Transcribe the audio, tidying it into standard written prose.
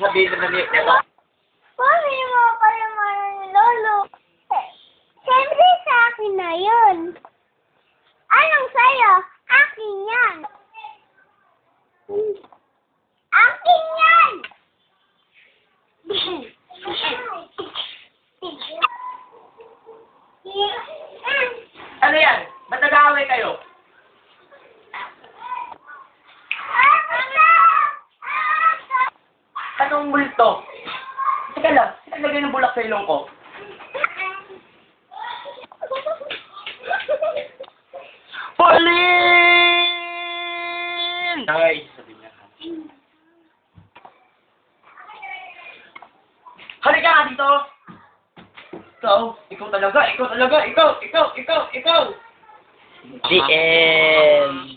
sasabihin na naniyak niya ba? Mami mo kayo ni Lolo. Siyempre sa akin na yun. Anong sa'yo? Akin yan. Akin yan! Ano yan? Ba't nag-aaway kayo? Anong multo? Teka lang, lagay ng bulak sa ilong ko. Pauline! Ay, sabi niya. Halika nga dito! Ikaw talaga! The end!